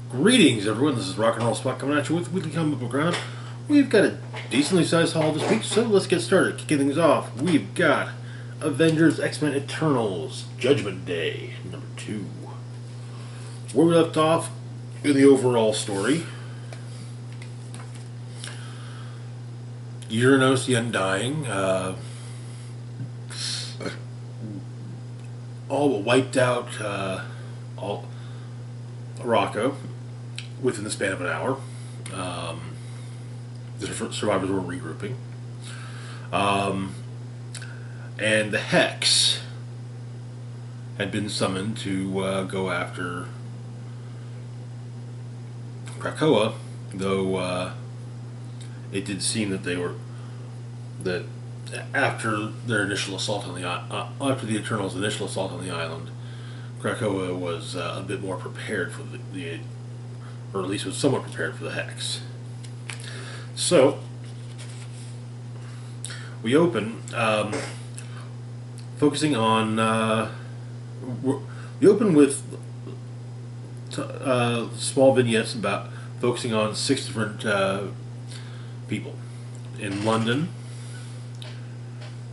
Greetings, everyone. This is Rock and Roll Spot coming at you with weekly comic book round. We've got a decently sized haul this week, so let's get started. Kicking things off, we've got Avengers XMen Eternals Judgment Day #2. Where we left off in the overall story, Uranos the Undying all but wiped out all Rocco within the span of an hour. The survivors were regrouping. And the Hex had been summoned to go after Krakoa, though it did seem that after their initial assault on after the Eternals' initial assault on the island, Krakoa was a bit more prepared for or at least was somewhat prepared for the Hex. So we open focusing on. We open with small vignettes about focusing on 6 different people. In London,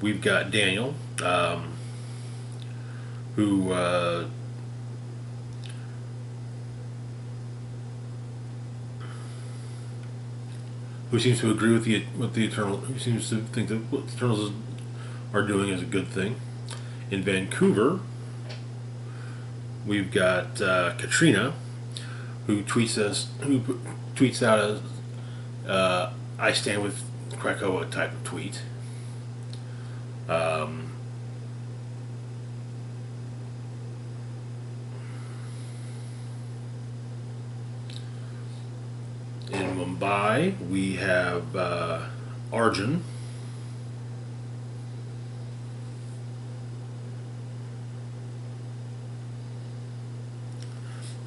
we've got Daniel, who seems to agree with the Eternals, who seems to think that what the Eternals are doing is a good thing. In Vancouver, we've got Katrina, who tweets out a "I stand with Krakoa" type of tweet. In Mumbai, we have Arjun,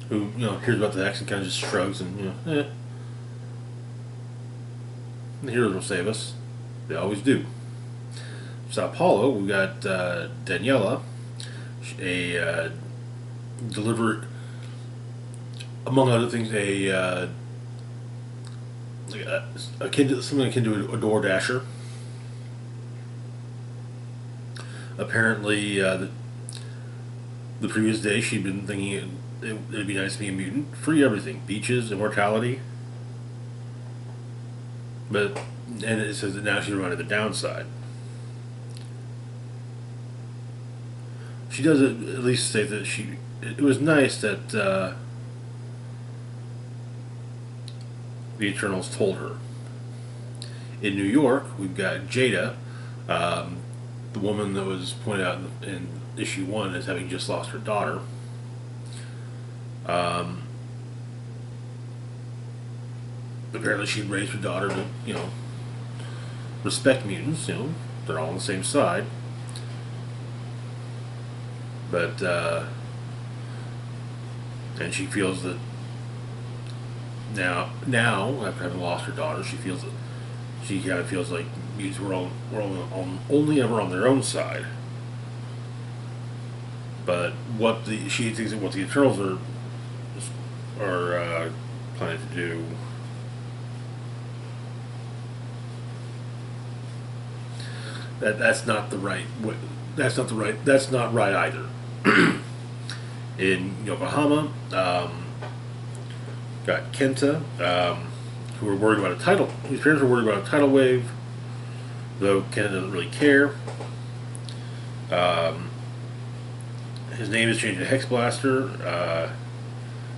who hears about the Hex and kind of just shrugs and the heroes will save us. They always do. Sao Paulo, we got Daniela, a deliver, among other things, something akin to a door dasher. Apparently, the previous day she'd been thinking it'd be nice to be a mutant, free everything, beaches, immortality. And it says that now she's running the downside. She does at least say that it was nice that the Eternals told her. In New York, we've got Jada, the woman that was pointed out in issue 1 as having just lost her daughter. Apparently she'd raised her daughter to, respect mutants, they're all on the same side. But, and she feels that now, after having lost her daughter, she kind of feels like mutants were only ever on their own side. But she thinks that what the Eternals are planning to do, that's not the right way. That's not right either. In Yokohama, got Kenta, who are worried about whose parents are worried about a tidal wave, though Kenta doesn't really care. His name is changed to Hex Blaster.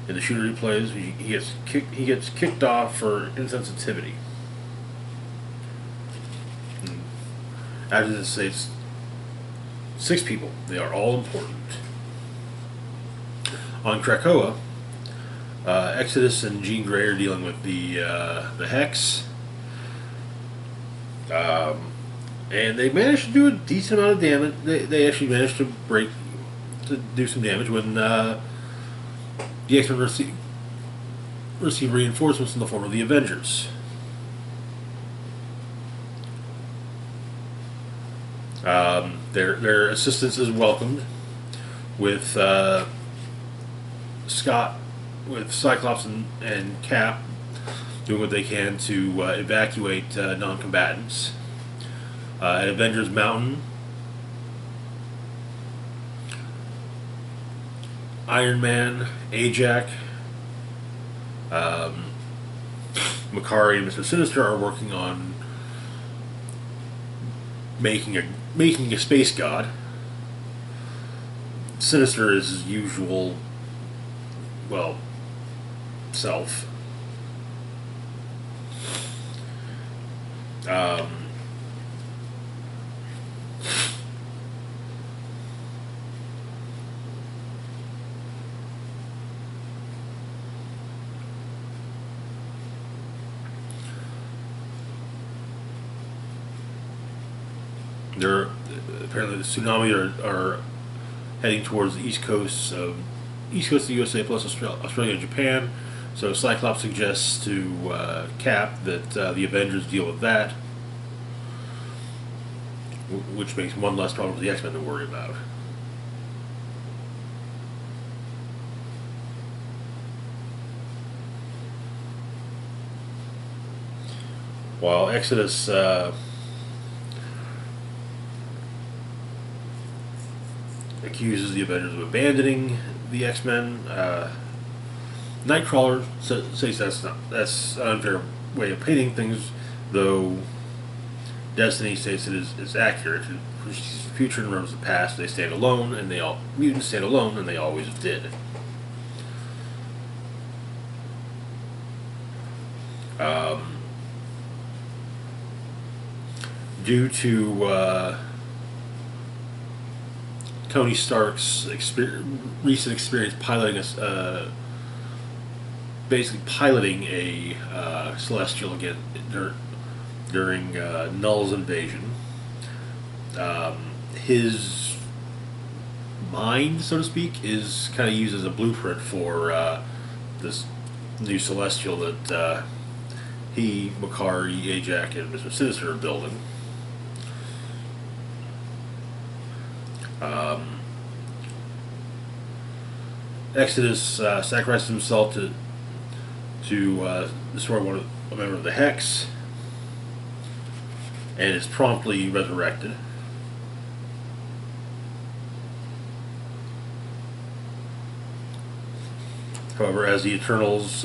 In the shooter he plays, he gets kicked off for insensitivity. After this, it's 6 people. They are all important. On Krakoa, Exodus and Jean Grey are dealing with the Hex, and they managed to do a decent amount of damage. They actually managed to do some damage when the X-Men receive reinforcements in the form of the Avengers. Their assistance is welcomed, with Scott with Cyclops and Cap doing what they can to evacuate non-combatants. At Avengers Mountain, Iron Man, Ajax, um, Makari, and Mr. Sinister are working on making a space god. Sinister is his usual, well, self. Um, they're apparently the tsunami are heading towards the east coast of the USA plus Australia and Japan. So Cyclops suggests to Cap that the Avengers deal with that, which makes one less problem for the X-Men to worry about. While Exodus accuses the Avengers of abandoning the X-Men, Nightcrawler says that's an unfair way of painting things, though Destiny states it is accurate. She sees the future and remembers the past. They stand alone, and mutants stand alone, and they always did. Um, Due to Tony Stark's recent experience piloting basically piloting a Celestial again during Null's invasion. His mind, so to speak, is kind of used as a blueprint for this new Celestial that he, Makari, Ajax, and Mr. Sinister are building. Exodus sacrifices himself to destroy a member of the Hex, and is promptly resurrected. However, as the Eternals,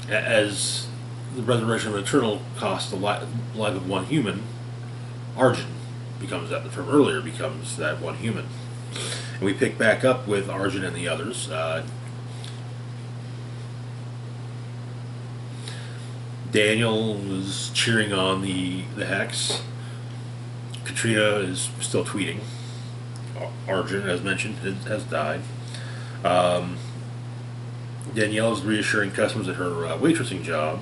as the resurrection of an Eternal costs the life of one human, Arjun becomes that from earlier becomes that one human. And we pick back up with Arjun and the others. Daniel is cheering on the Hex. Katrina is still tweeting. Arjun, as mentioned, has died. Danielle is reassuring customers at her waitressing job.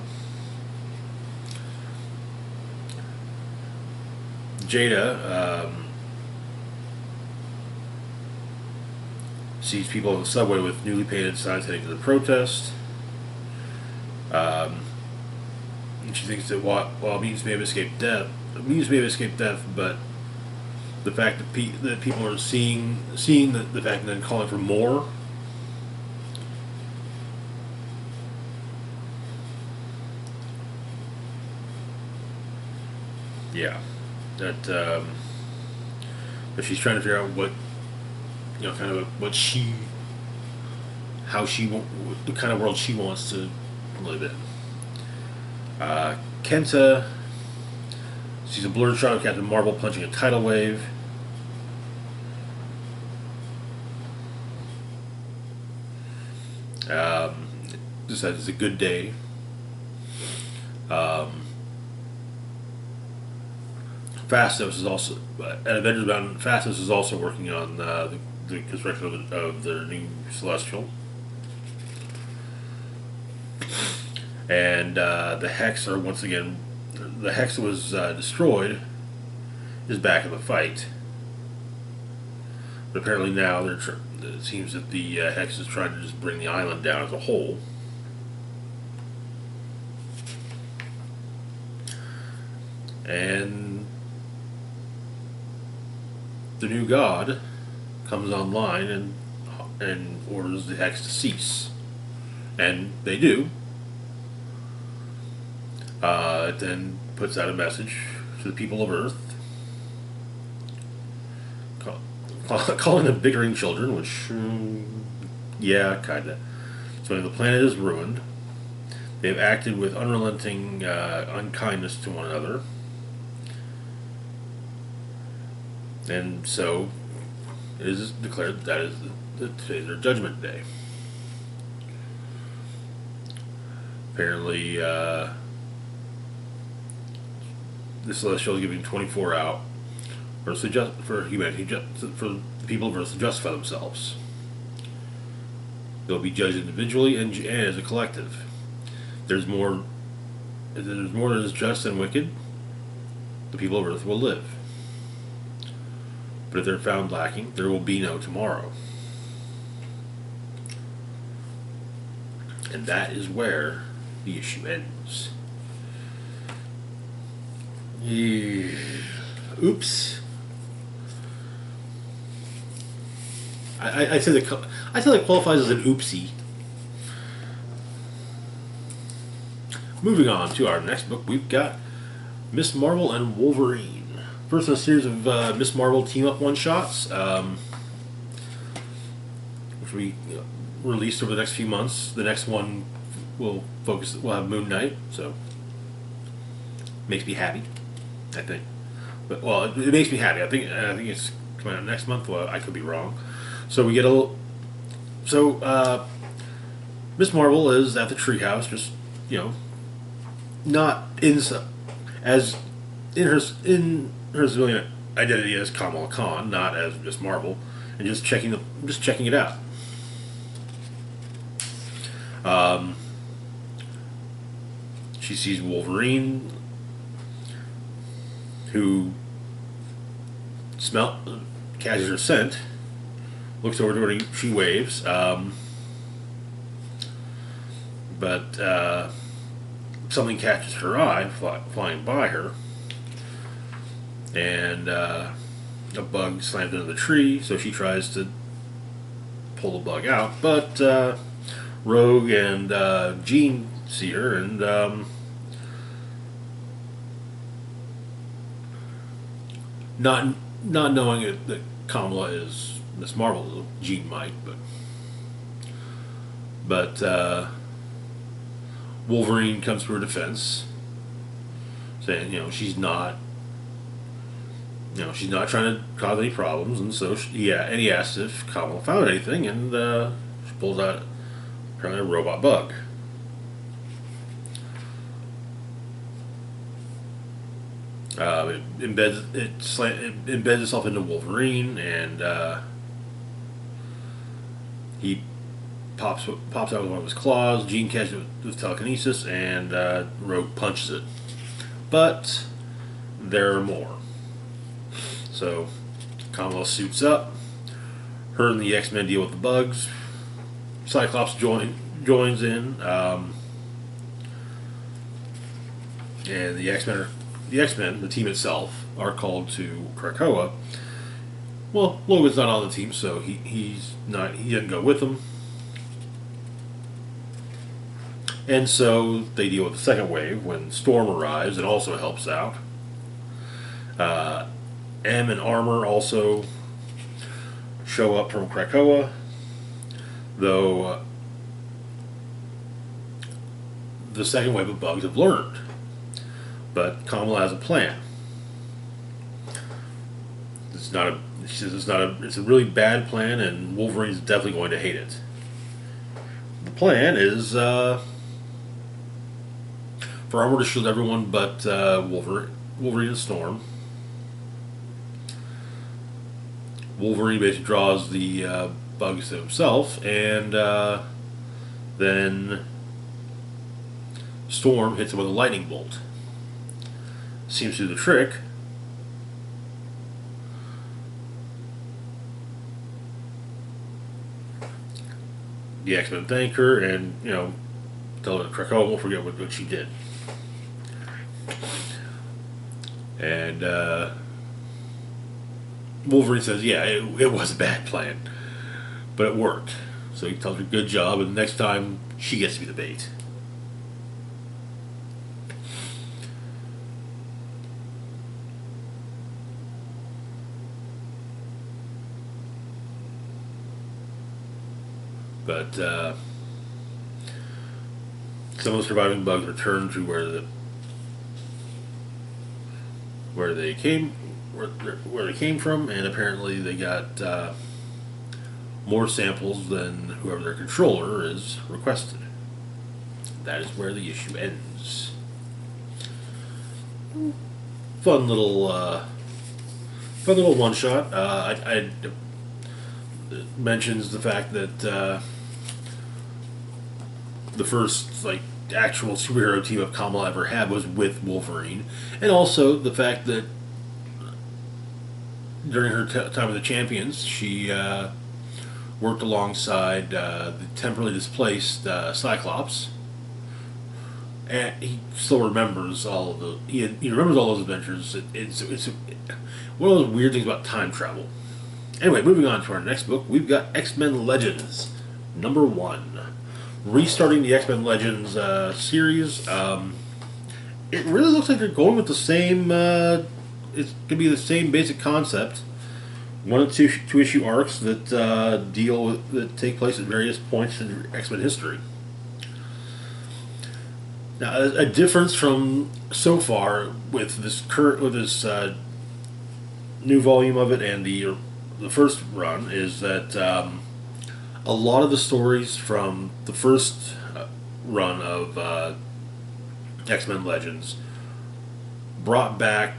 Jada sees people on the subway with newly painted signs heading to the protest. And she thinks that while mutants may have escaped death, but the fact that people are seeing the fact and then calling for more. Yeah, that she's trying to figure out what, kind of what the kind of world she wants to live in. Kenta sees a blurred shot of Captain Marvel punching a tidal wave. Decides it's a good day. Phastos is also at Avengers Mountain. Phastos is also working on the construction of their new Celestial, and the Hex are once again. The Hex that was destroyed is back in the fight, but apparently now it seems that the Hex is trying to just bring the island down as a whole. And the new god comes online and and orders the hex to cease. And they do. It then puts out a message to the people of Earth, calling them bickering children, which, yeah, kinda. So the planet is ruined. They've acted with unrelenting unkindness to one another. And so it is declared that is today's their judgment day. Apparently, this celestial is giving 24 out for humanity, for the people of Earth to justify themselves. They'll be judged individually and as a collective. There's more that is just and wicked. The people of Earth will live. But if they're found lacking, there will be no tomorrow. And that is where the issue ends. Oops. I say that qualifies as an oopsie. Moving on to our next book, we've got Miss Marvel and Wolverine. First in a series of Miss Marvel team-up one-shots, which we released over the next few months. The next one will have Moon Knight, so makes me happy, I think. But well, it makes me happy. I think it's coming out next month. Well, I could be wrong. So we get Miss Marvel is at the treehouse, just not in her civilian identity as Kamala Khan, not as Miss Marvel, and just checking it out. She sees Wolverine, who catches her scent, looks over to her, she waves, but something catches her eye flying by her, and a bug slams into the tree, so she tries to pull the bug out, but Rogue and Jean see her, and not knowing that Kamala is Miss Marvel, Jean might, but Wolverine comes to her defense, saying she's not trying to cause any problems, and so he asks if Kamala found anything, and she pulls out apparently a robot bug. It embeds itself into Wolverine, and he pops out with one of his claws. Jean catches it with telekinesis, and Rogue punches it. But there are more. So Kamala suits up. Her and the X-Men deal with the bugs. Cyclops joins in, and the X-Men, the team itself, are called to Krakoa. Well, Logan's not on the team, so he didn't go with them. And so they deal with the second wave when Storm arrives and also helps out. M and Armor also show up from Krakoa, though the second wave of bugs have learned. But Kamala has a plan. She says it's a really bad plan, and Wolverine's definitely going to hate it. The plan is for Armor to shield everyone but Wolverine and Storm. Wolverine basically draws the bugs to himself, and then Storm hits him with a lightning bolt. Seems to do the trick. The X-Men thank her and, tell her that Krakoa won't forget what she did. And Wolverine says, yeah, it was a bad plan. but it worked. So he tells her good job, and next time she gets to be the bait. But some of the surviving bugs return to where they came from, and apparently they got more samples than whoever their controller is requested. That is where the issue ends. Fun little one shot. I mentions the fact that the first actual superhero team up Kamala ever had was with Wolverine, and also the fact that during her time with the Champions, she worked alongside the temporarily displaced Cyclops, and he still remembers all of the he remembers all those adventures. It's one of those weird things about time travel. Anyway, moving on to our next book, we've got XMen Legends, #1. Restarting the XMen Legends series. It really looks like they're going with the same. It's going to be the same basic concept. 1 and 2 issue arcs that that take place at various points in X-Men history. Now, a difference from so far with this new volume of it and the first run is that a lot of the stories from the first run of X-Men Legends brought back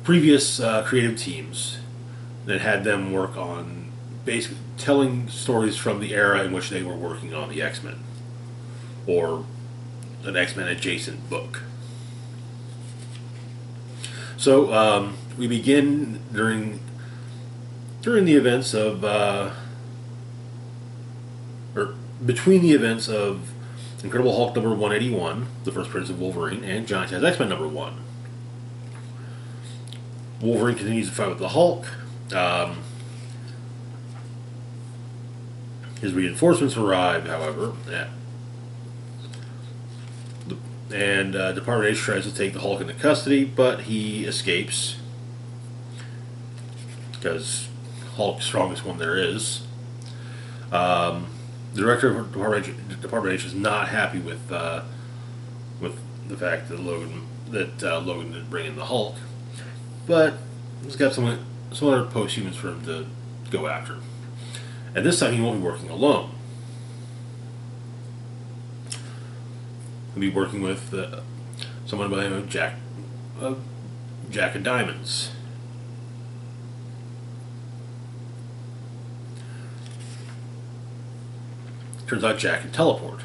previous creative teams that had them work on basically telling stories from the era in which they were working on the X-Men, or an X-Men adjacent book. So we begin during the events of or between the events of Incredible Hulk number 181, the first appearance of Wolverine, and Giant Size X-Men #1. Wolverine continues to fight with the Hulk. His reinforcements arrive, however, and Department H tries to take the Hulk into custody, but he escapes because Hulk's the strongest one there is. The director of Department H is not happy with the fact that Logan didn't bring in the Hulk, but he's got some other posthumans for him to go after. And this time he won't be working alone. He'll be working with someone by the name of Jack of Diamonds. Turns out Jack can teleport.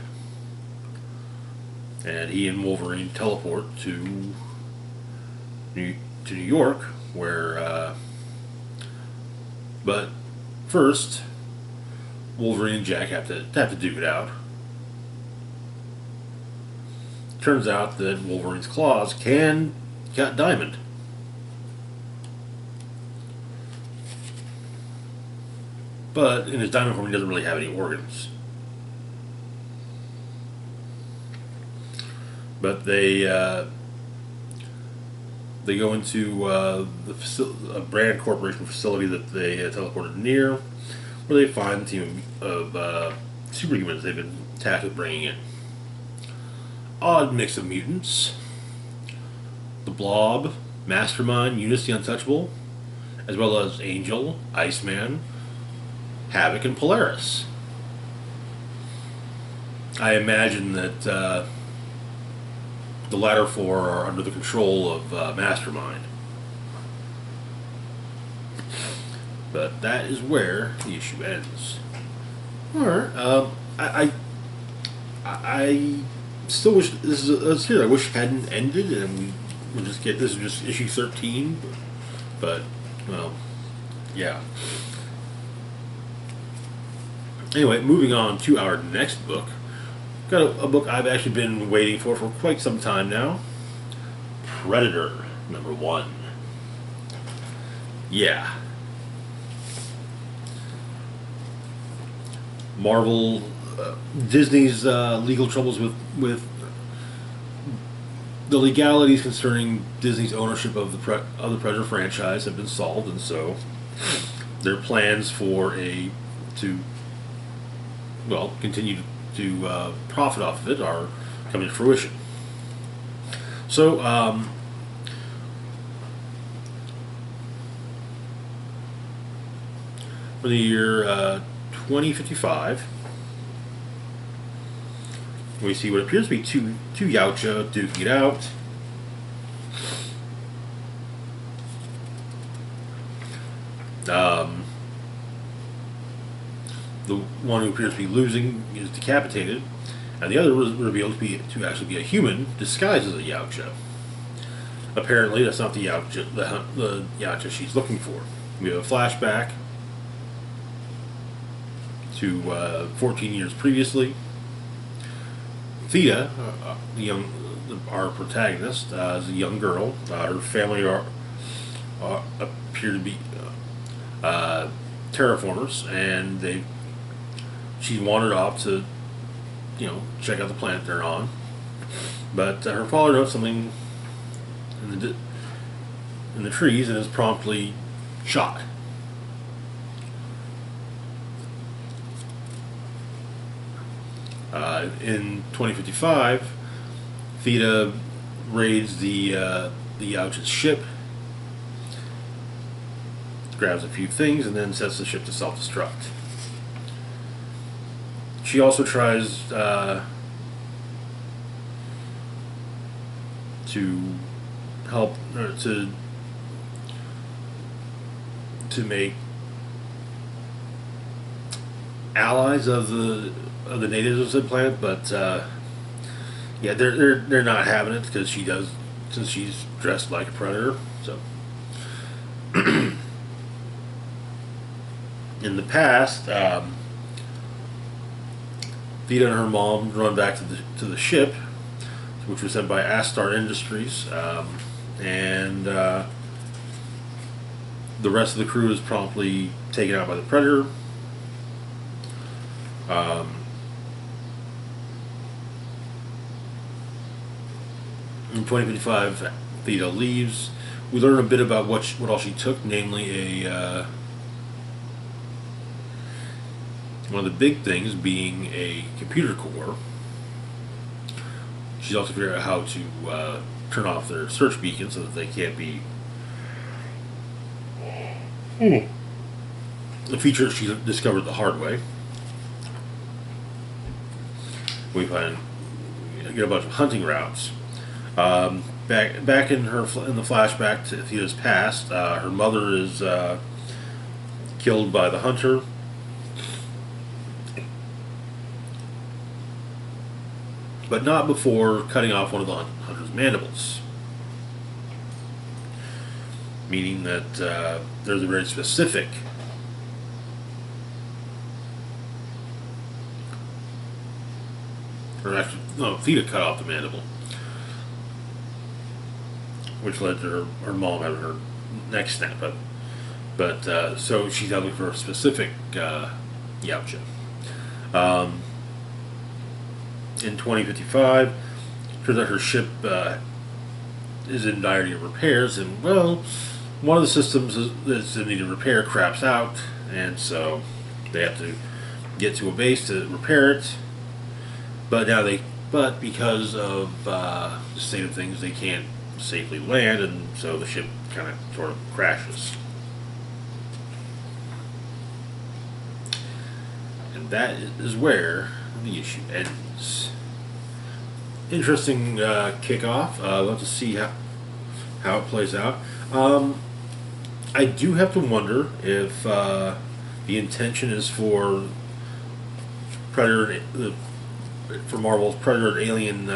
And he and Wolverine teleport to New York, where but first Wolverine and Jack have to duke it out. Turns out that Wolverine's claws can cut Diamond. But in his diamond form, he doesn't really have any organs. But they go into a Brand Corporation facility that they teleported near, where they find the team of superhumans they've been tasked with bringing in. Odd mix of mutants. The Blob, Mastermind, Eunice the Untouchable, as well as Angel, Iceman, Havoc, and Polaris. I imagine that the latter four are under the control of Mastermind. But that is where the issue ends. Alright, I still wish this is here. I wish it hadn't ended, and we'll just get this is just issue 13. But well, yeah. Anyway, moving on to our next book. Got a book I've actually been waiting for quite some time now. Predator #1. Yeah. Marvel, Disney's legal troubles with the legalities concerning Disney's ownership of the Predator franchise have been solved, and so their plans for to continue to profit off of it are coming to fruition. So, for the year 2055, we see what appears to be two Yautja duking it out. The one who appears to be losing is decapitated, and the other was revealed to actually be a human disguised as a Yautja. Apparently, that's not the Yautja she's looking for. We have a flashback to 14 years previously. Thea, our protagonist, is a young girl. Her family appear to be terraformers, and she wandered off to, check out the planet they're on. But her father notes something in the trees and is promptly shot. In 2055, Theta raids the Yautja's ship, grabs a few things, and then sets the ship to self-destruct. She also tries to help to make allies of the natives of the planet, but yeah, they're not having it because since she's dressed like a predator. So in the past, Vita and her mom run back to the ship, which was sent by Astar Industries, and the rest of the crew is promptly taken out by the predator. In 2055, Theta leaves. We learn a bit about what all she took, namely one of the big things being a computer core. She's also figured out how to turn off their search beacon so that they can't be. The feature she discovered the hard way. We get a bunch of hunting routes. Back in the flashback to Thea's past, her mother is killed by the hunter. But not before cutting off one of the hunter's mandibles. Meaning that there's a very specific Theta cut off the mandible, which led to her mom having her neck snapped. But so she's out looking for a specific Yautja. In 2055, turns out her ship is in dire need of repairs, and one of the systems that's in need of repair craps out, and so they have to get to a base to repair it. But because of the state of things, they can't safely land, and so the ship kind of sort of crashes. And that is where the issue ends. Interesting kickoff. We'll have to see how it plays out. I do have to wonder if the intention is for Marvel's Predator and Alien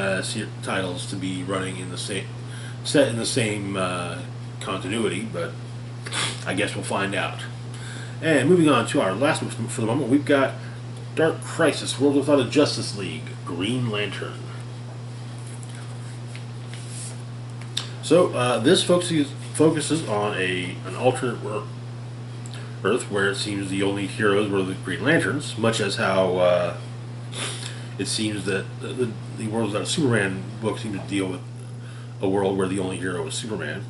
titles to be running in the same continuity, but I guess we'll find out. And moving on to our last one for the moment, we've got Dark Crisis: World Without a Justice League, Green Lantern. So this focuses focuses on an alternate Earth where it seems the only heroes were the Green Lanterns, much as how it seems that the Worlds Without a Superman book seemed to deal with a world where the only hero was Superman.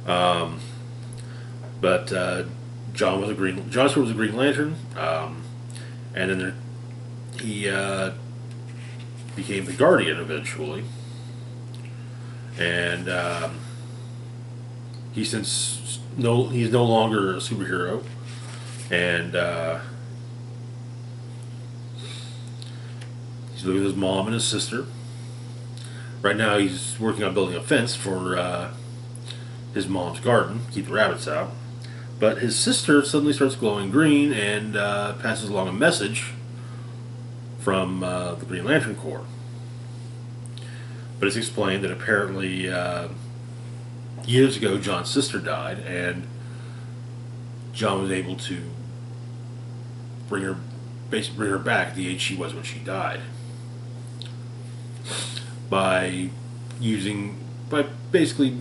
But John Stewart was a Green Lantern, and then he became the Guardian eventually, and he's no longer a superhero, and he's living with his mom and his sister. Right now, he's working on building a fence for his mom's garden, keep the rabbits out. But his sister suddenly starts glowing green and passes along a message from the Green Lantern Corps. But it's explained that apparently years ago John's sister died, and John was able to bring her back at the age she was when she died by basically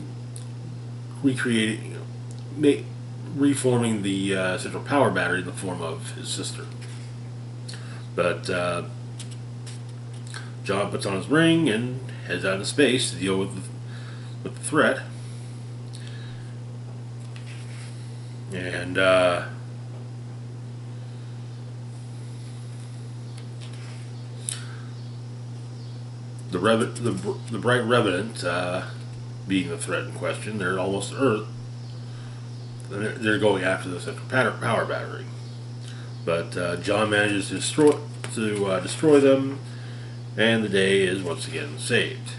reforming the central power battery in the form of his sister. But John puts on his ring and heads out into space to deal with the threat. And the Bright Revenant, being the threat in question, they're almost to Earth. They're going after the central power battery, but John manages to destroy them, and the day is once again saved.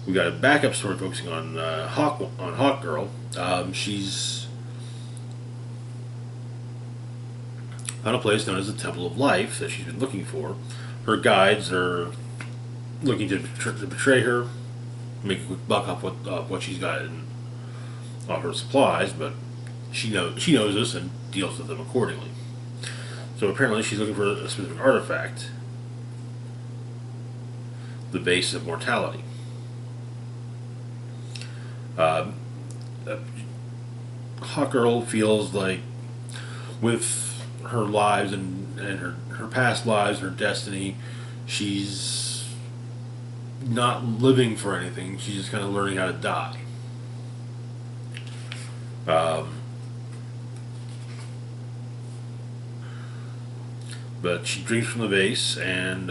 We got a backup story focusing on Hawk Girl. She's on a place known as the Temple of Life that she's been looking for. Her guides are looking to betray her, make a quick buck off what she's got in all her supplies, but she knows this and deals with them accordingly. So apparently she's looking for a specific artifact, the base of mortality. Hawkgirl feels like with her lives and her past lives, her destiny, she's not living for anything. She's just kind of learning how to die. But she drinks from the base, and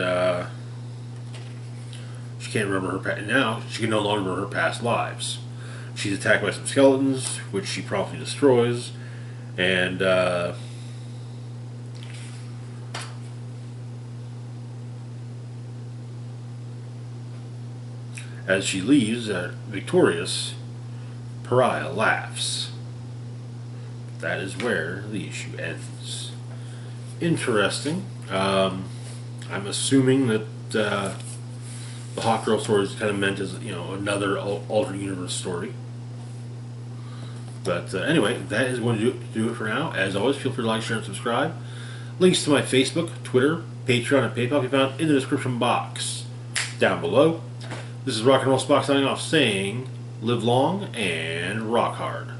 she can't remember now. She can no longer remember her past lives. She's attacked by some skeletons, which she promptly destroys, and as she leaves, victorious, Pariah laughs. That is where the issue ends. Interesting. I'm assuming that the Hawkgirl story is kind of meant as another alternate universe story. But anyway, that is going to do it for now. As always, feel free to like, share, and subscribe. Links to my Facebook, Twitter, Patreon, and PayPal can be found in the description box down below. This is Rock and Roll Spock signing off, saying, live long and rock hard.